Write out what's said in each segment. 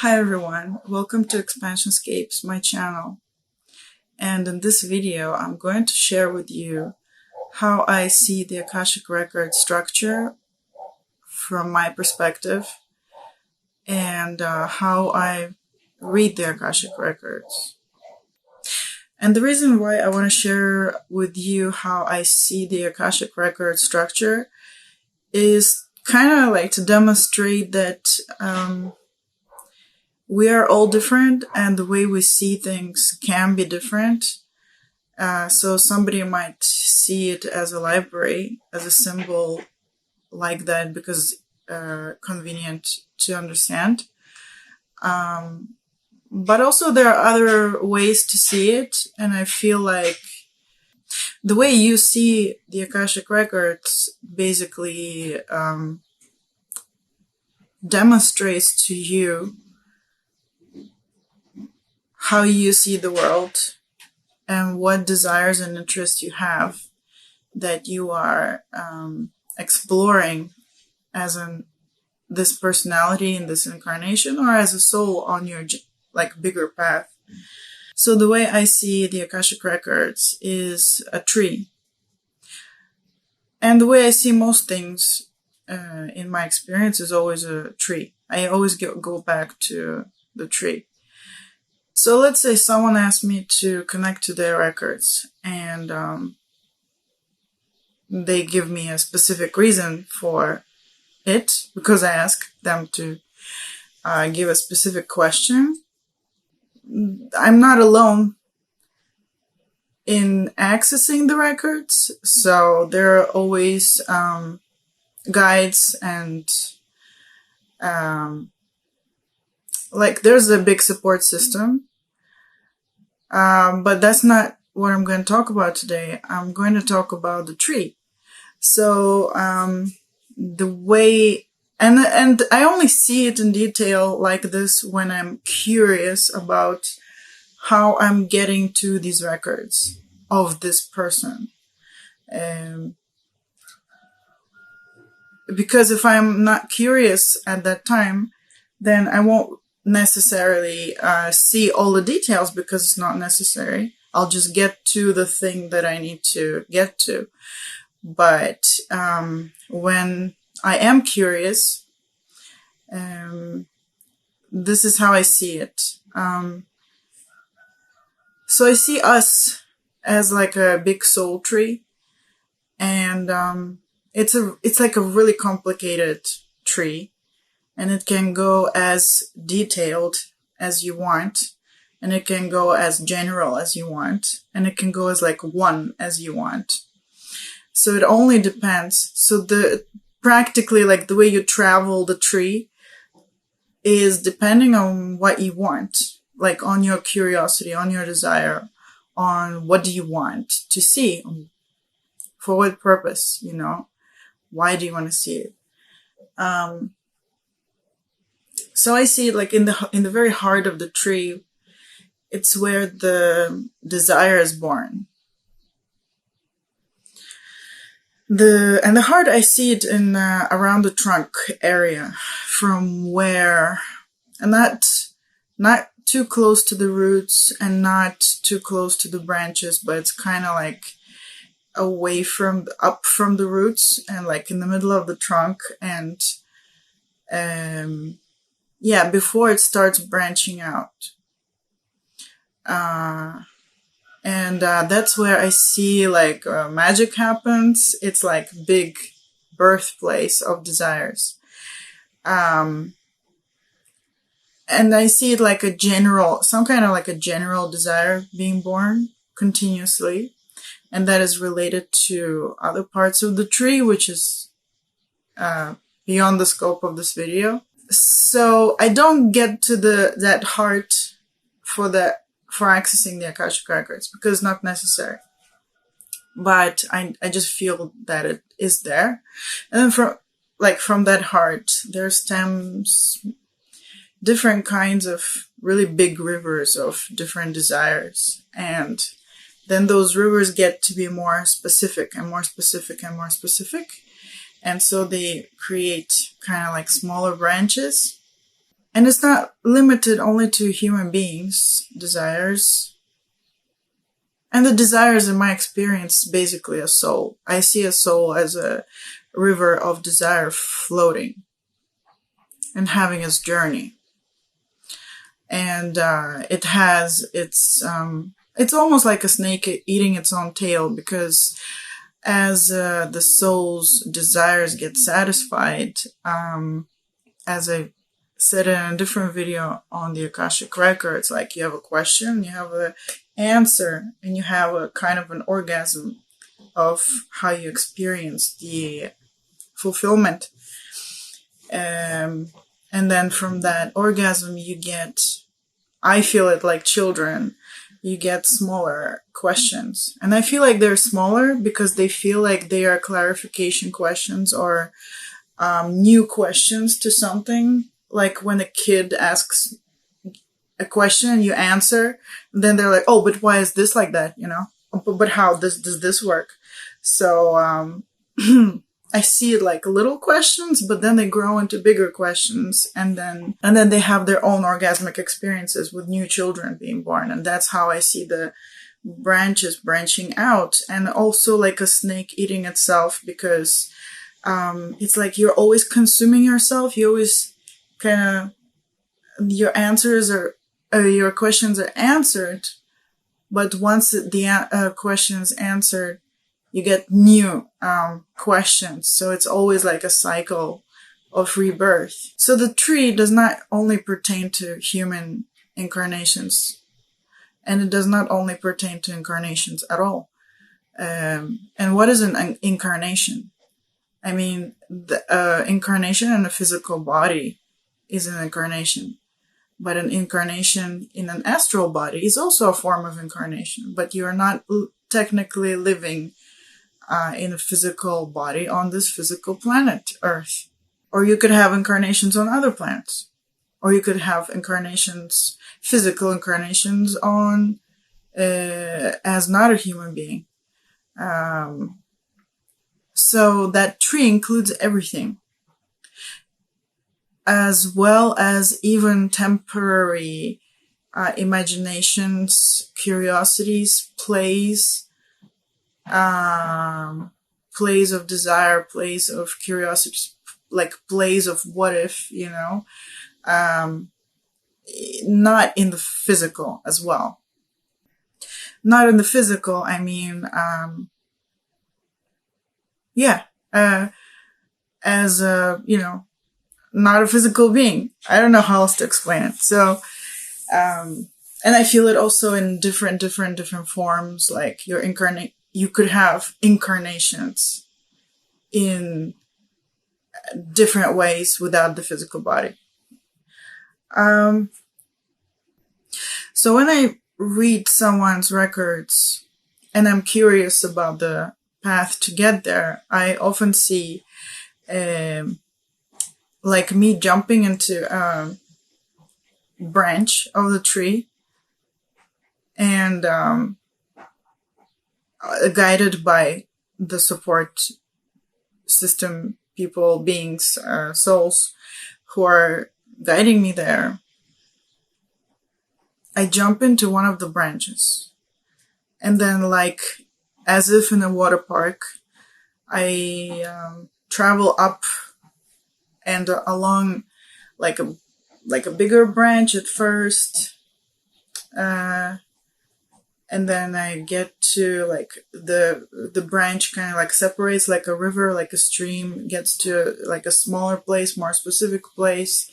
Hi everyone, welcome to Expansion Scapes, my channel. And in this video, I'm going to share with you how I see the Akashic Records structure from my perspective and how I read the Akashic Records. And the reason why I want to share with you how I see the Akashic Records structure is kind of like to demonstrate that we are all different and the way we see things can be different. So somebody might see it as a library, as a symbol like that because convenient to understand. But also there are other ways to see it. And I feel like the way you see the Akashic Records basically demonstrates to you how you see the world and what desires and interests you have that you are exploring as this personality in this incarnation or as a soul on your bigger path. So the way I see the Akashic Records is a tree. And the way I see most things in my experience is always a tree. I always go back to the tree. So let's say someone asked me to connect to their records and they give me a specific reason for it because I asked them to give a specific question. I'm not alone in accessing the records, so there are always guides and there's a big support system. But that's not what I'm going to talk about today. I'm going to talk about the tree. So, the way, and I only see it in detail like this when I'm curious about how I'm getting to these records of this person. Because if I'm not curious at that time, then I won't necessarily see all the details because it's not necessary. I'll just get to the thing that I need to get to. But when I am curious, this is how I see it. So I see us as like a big soul tree, and it's like a really complicated tree. And it can go as detailed as you want. And it can go as general as you want. And it can go as like one as you want. So it only depends. So practically like the way you travel the tree is depending on what you want. Like on your curiosity, on your desire, on what do you want to see? For what purpose, you know? Why do you want to see it? So I see it like in the very heart of the tree. It's where the desire is born. And the heart, I see it in around the trunk area, from where, and not too close to the roots and not too close to the branches, but it's kind of like away up from the roots and like in the middle of the trunk and before it starts branching out. And that's where I see like magic happens. It's like big birthplace of desires. And I see it like some kind of like a general desire being born continuously. And that is related to other parts of the tree, which is beyond the scope of this video. So I don't get to that heart for accessing the Akashic Records because it's not necessary. But I just feel that it is there. And then from that heart, there stems different kinds of really big rivers of different desires. And then those rivers get to be more specific and more specific and more specific. And so they create kind of like smaller branches. And it's not limited only to human beings' desires. And the desires, in my experience, basically a soul. I see a soul as a river of desire floating and having its journey. And it has it's almost like a snake eating its own tail, because as the soul's desires get satisfied, as I said in a different video on the Akashic Records, like you have a question, you have an answer, and you have a kind of an orgasm of how you experience the fulfillment. And then from that orgasm, you get, I feel it like children, you get smaller questions. And I feel like they're smaller because they feel like they are clarification questions or new questions to something. Like when a kid asks a question and you answer, and then they're like, oh, but why is this like that? You know, but how does this work? So I see it like little questions, but then they grow into bigger questions, and then they have their own orgasmic experiences with new children being born. And that's how I see the branches branching out, and also like a snake eating itself, because it's like you're always consuming yourself. You always kind of, your answers are, your questions are answered, but once the question's answered, you get new questions. So it's always like a cycle of rebirth. So the tree does not only pertain to human incarnations, and it does not only pertain to incarnations at all. And what is an incarnation? I mean, the incarnation in a physical body is an incarnation. But an incarnation in an astral body is also a form of incarnation. But you're not technically living in a physical body on this physical planet, Earth. Or you could have incarnations on other planets. Or you could have incarnations, physical incarnations on, as not a human being. So that tree includes everything, as well as even temporary imaginations, curiosities, plays of desire, plays of curiosity, like plays of what if, you know, not in the physical as well. Not in the physical, I mean, as a, you know, not a physical being. I don't know how else to explain it. So, and I feel it also in different forms. Like you could have incarnations in different ways without the physical body. So when I read someone's records and I'm curious about the path to get there, I often see, like me jumping into a branch of the tree and guided by the support system people, beings, souls who are guiding me there. I jump into one of the branches, and then, like as if in a water park, I travel up and along like a bigger branch at first, and then I get to like the branch kind of like separates like a river, like a stream, gets to like a smaller place, more specific place,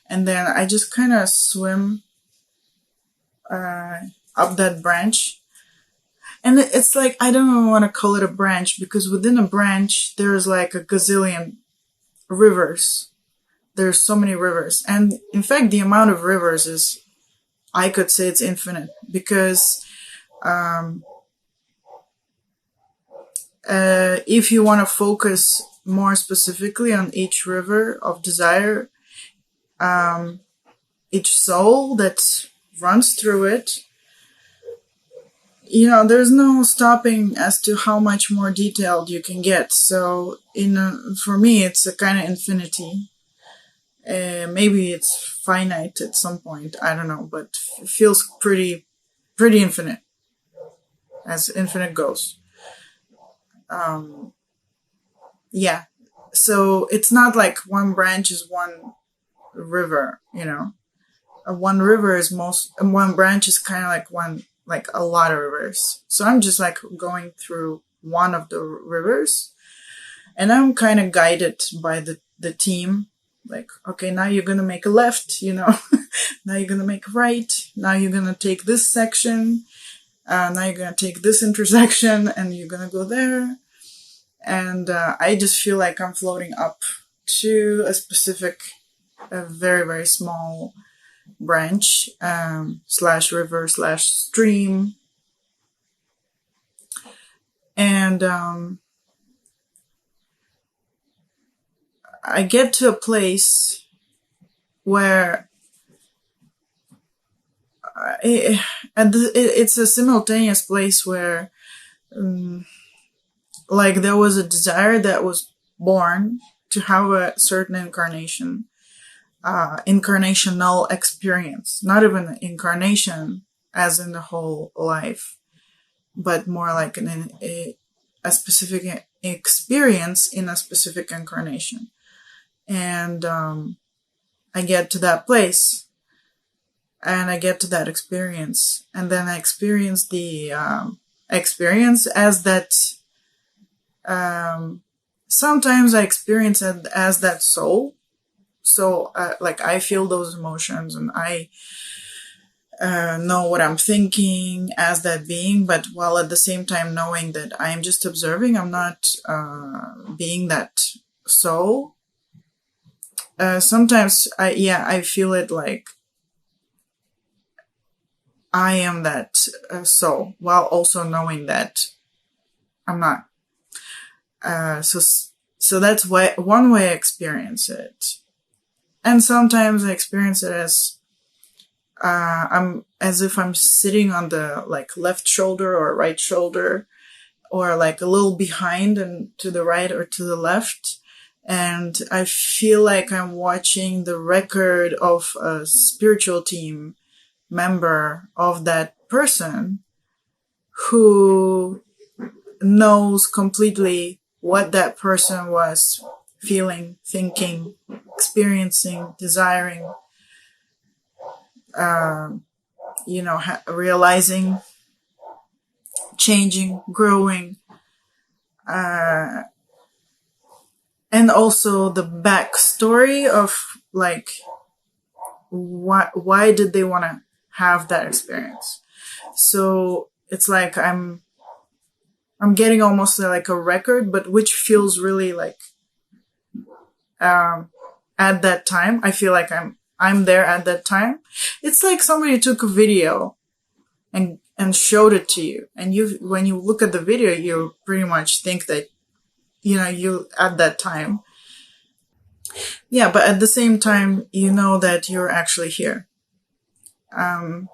and then I just kind of swim up that branch. And it's like, I don't even want to call it a branch, because within a branch there's like a gazillion rivers. There's so many rivers, and in fact the amount of rivers is, I could say it's infinite, because if you want to focus more specifically on each river of desire, each soul that runs through it, you know, there's no stopping as to how much more detailed you can get. So for me, it's a kind of infinity. Maybe it's finite at some point. I don't know, but it feels pretty infinite, as infinite goes. Yeah. So it's not like one branch is one river, you know. One river is one branch is kind of like a lot of rivers. So I'm just like going through one of the rivers, and I'm kind of guided by the team. Like, okay, now you're going to make a left, you know, now you're going to make a right. Now you're going to take this section. Now you're going to take this intersection and you're going to go there. And I just feel like I'm floating up to a very, very small branch, / river / stream. And I get to a place where it's a simultaneous place where like there was a desire that was born to have a certain incarnational experience, not even an incarnation as in the whole life, but more like a specific experience in a specific incarnation. And I get to that place and I get to that experience, and then I experience the experience as that. Sometimes I experience it as that soul. So like I feel those emotions and I know what I'm thinking as that being, but while at the same time knowing that I am just observing, I'm not being that soul. Sometimes I feel it like I am that soul, while also knowing that I'm not. So that's one way I experience it. And sometimes I experience it as I'm as if I'm sitting on the like left shoulder or right shoulder, or like a little behind and to the right or to the left. And I feel like I'm watching the record of a spiritual team member of that person who knows completely what that person was feeling, thinking, experiencing, desiring, realizing, changing, growing, and also the backstory of like why did they want to have that experience. So it's like I'm getting almost like a record, but which feels really like at that time I feel like I'm there at that time. It's like somebody took a video and showed it to you, and when you look at the video you pretty much think that you at that time. Yeah, but at the same time, you know that you're actually here. At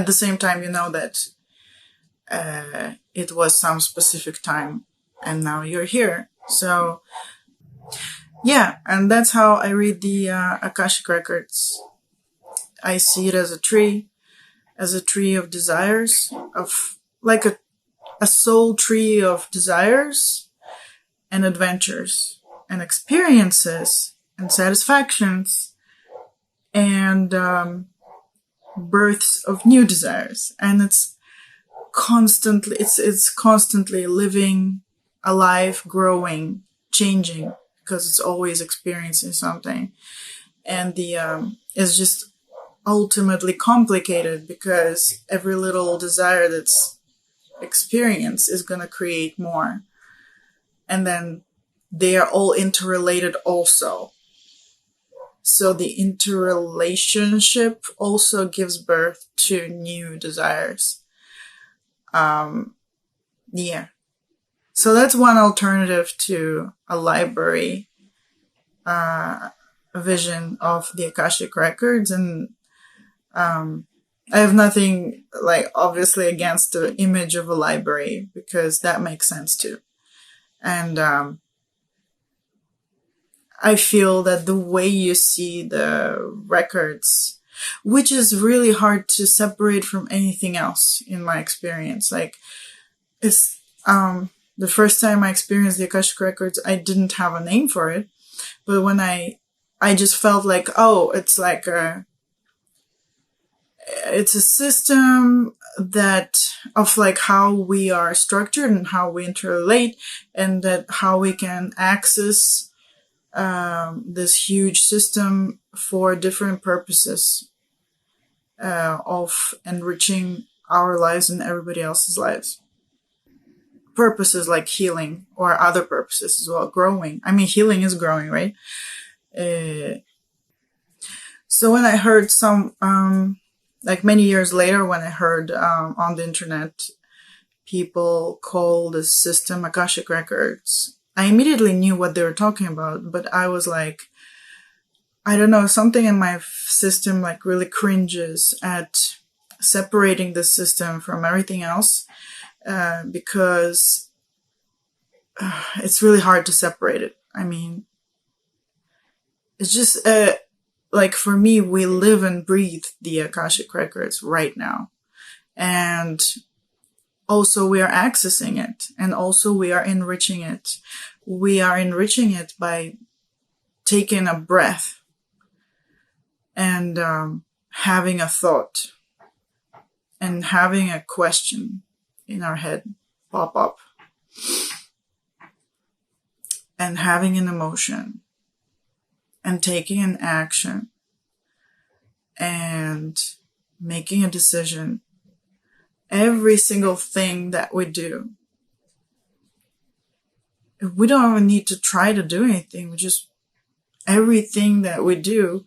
the same time, you know that it was some specific time and now you're here. So, yeah, and that's how I read the Akashic Records. I see it as a tree of desires, of like a soul tree of desires and adventures and experiences and satisfactions and births of new desires. And it's constantly living, alive, growing, changing, because it's always experiencing something. And it's just ultimately complicated because every little desire that's experienced is going to create more. And then they are all interrelated also. So the interrelationship also gives birth to new desires. Yeah. So that's one alternative to a library vision of the Akashic Records. And I have nothing like obviously against the image of a library, because that makes sense too. And I feel that the way you see the records, which is really hard to separate from anything else in my experience. Like, it's the first time I experienced the Akashic Records, I didn't have a name for it, but when I just felt like, oh, it's like it's a system that of like how we are structured and how we interrelate, and that how we can access this huge system for different purposes of enriching our lives and everybody else's lives. Purposes like healing, or other purposes as well, growing. I mean, healing is growing, right? So when I heard some, like many years later, when I heard on the internet people call this system Akashic Records, I immediately knew what they were talking about, but I was like, I don't know, something in my system like really cringes at separating the system from everything else, because it's really hard to separate it. I mean, it's just like for me, we live and breathe the Akashic Records right now, and also we are accessing it, and also we are enriching it. We are enriching it by taking a breath and having a thought and having a question in our head pop up, and having an emotion and taking an action and making a decision. Every single thing that we do, we don't even need to try to do anything. We just, everything that we do,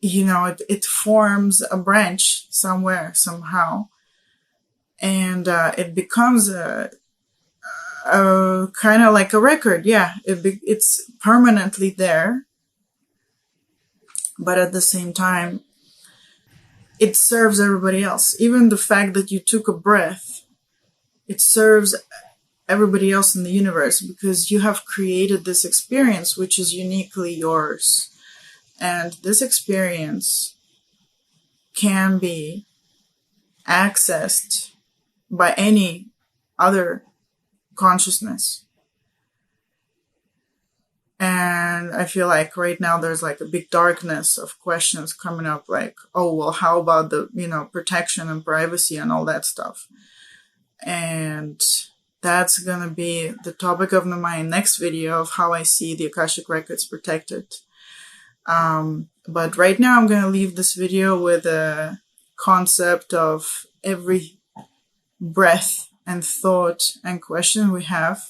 you know, it forms a branch somewhere, somehow. And it becomes a kind of like a record. Yeah, it's permanently there. But at the same time, it serves everybody else. Even the fact that you took a breath, it serves everybody else in the universe, because you have created this experience which is uniquely yours. And this experience can be accessed by any other consciousness. And I feel like right now there's like a big darkness of questions coming up, like, oh, well, how about the, you know, protection and privacy and all that stuff? And that's gonna be the topic of my next video, of how I see the Akashic Records protected. But right now I'm gonna leave this video with a concept of every breath and thought and question we have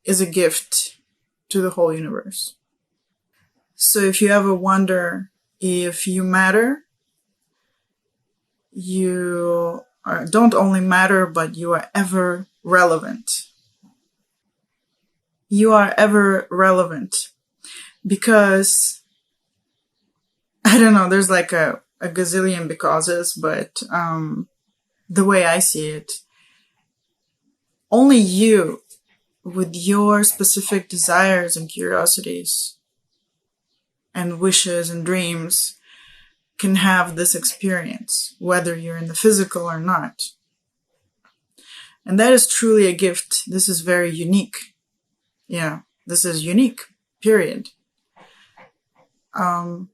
is a gift to the whole universe. So if you ever wonder if you matter, you don't only matter, but you are ever relevant. You are ever relevant because, I don't know, there's like a gazillion becauses, but the way I see it, only you, with your specific desires and curiosities and wishes and dreams, can have this experience, whether you're in the physical or not. And that is truly a gift. This is very unique. Yeah, this is unique, period. And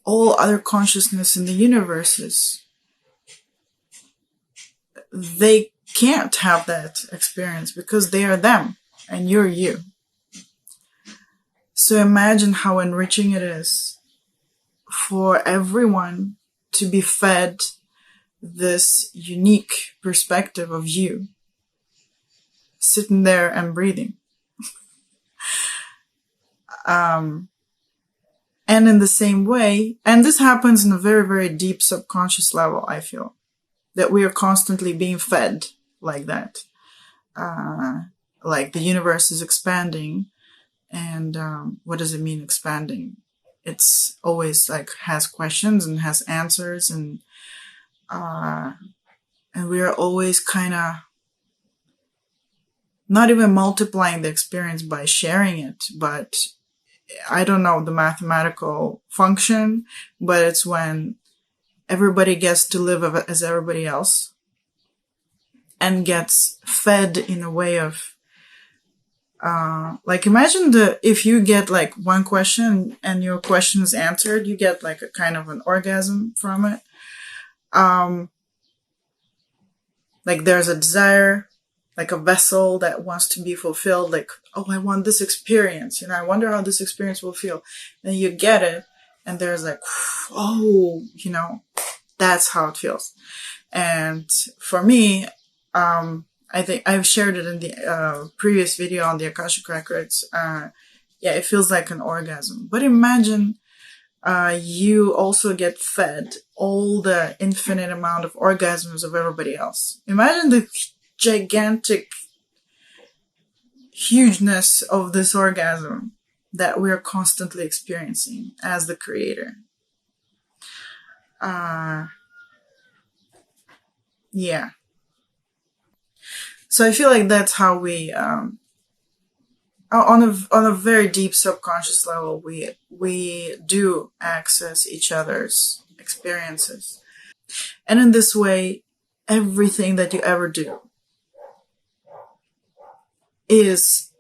all other consciousness in the universes, they can't have that experience because they are them and you're you. So imagine how enriching it is for everyone to be fed this unique perspective of you, sitting there and breathing. And in the same way, and this happens in a very, very deep subconscious level, I feel, that we are constantly being fed like that. Like the universe is expanding. And what does it mean, expanding? It's always like has questions and has answers, and And we are always kind of not even multiplying the experience by sharing it, but I don't know the mathematical function, but it's when everybody gets to live as everybody else and gets fed in a way of, like imagine if you get like one question and your question is answered, you get like a kind of an orgasm from it. Like there's a desire, like a vessel that wants to be fulfilled, like, oh, I want this experience, I wonder how this experience will feel. Then you get it, and there's like, oh, that's how it feels. And for me, I think I've shared it in the previous video on the Akashic Records. It feels like an orgasm. But imagine you also get fed all the infinite amount of orgasms of everybody else. Imagine the gigantic hugeness of this orgasm that we're constantly experiencing as the creator. So I feel like that's how we, on a very deep subconscious level, we do access each other's experiences. And in this way, everything that you ever do is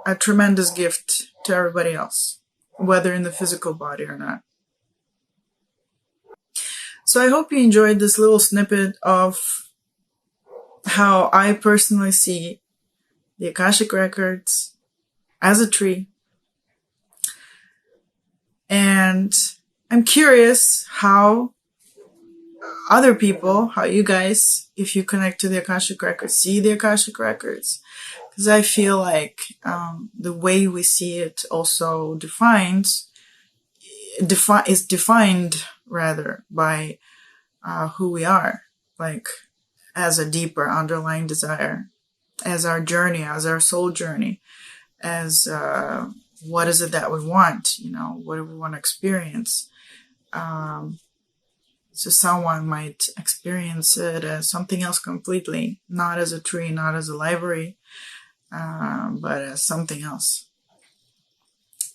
a tremendous gift to everybody else, whether in the physical body or not. So I hope you enjoyed this little snippet of how I personally see the Akashic Records as a tree. And I'm curious how other people, how you guys, if you connect to the Akashic Records, see the Akashic Records. Because I feel like the way we see it also is defined rather by who we are, like as a deeper underlying desire, as our journey, as our soul journey, as what is it that we want, what do we want to experience. So someone might experience it as something else completely, not as a tree, not as a library, but as something else.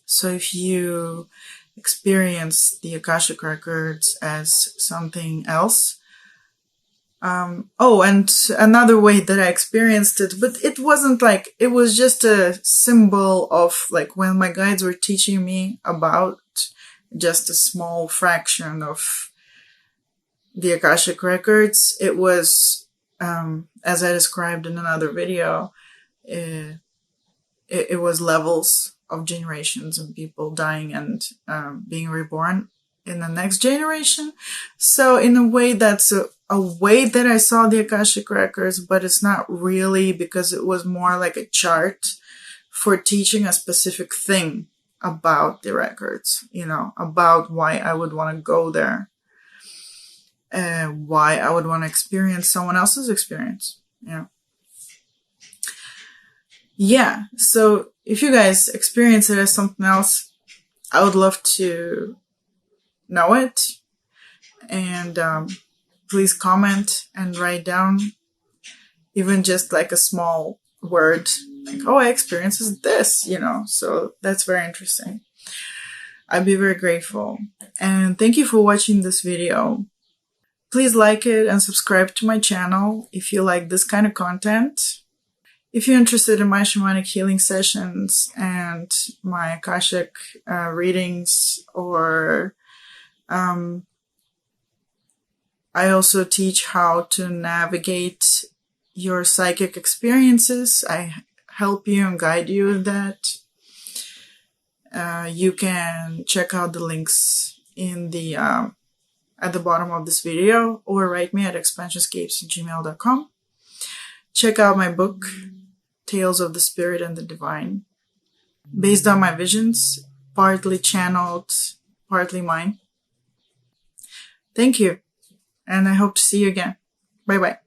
So if you experience the Akashic Records as something else, and another way that I experienced it, but it wasn't like, it was just a symbol of like when my guides were teaching me about just a small fraction of the Akashic Records. It was, as I described in another video, it was levels of generations and people dying and being reborn in the next generation. So in a way, that's a way that I saw the Akashic Records, but it's not really, because it was more like a chart for teaching a specific thing about the records, about why I would want to go there, and why I would want to experience someone else's experience. So if you guys experience it as something else, I would love to know it. And please comment and write down even just like a small word, like, oh, I experienced this, so that's very interesting. I'd be very grateful. And thank you for watching this video. Please like it and subscribe to my channel if you like this kind of content. If you're interested in my shamanic healing sessions and my Akashic readings, or I also teach how to navigate your psychic experiences. I help you and guide you in that. You can check out the links in the at the bottom of this video, or write me at expansionscapes@gmail.com. Check out my book, Tales of the Spirit and the Divine, based on my visions, partly channeled, partly mine. Thank you, and I hope to see you again. Bye-bye.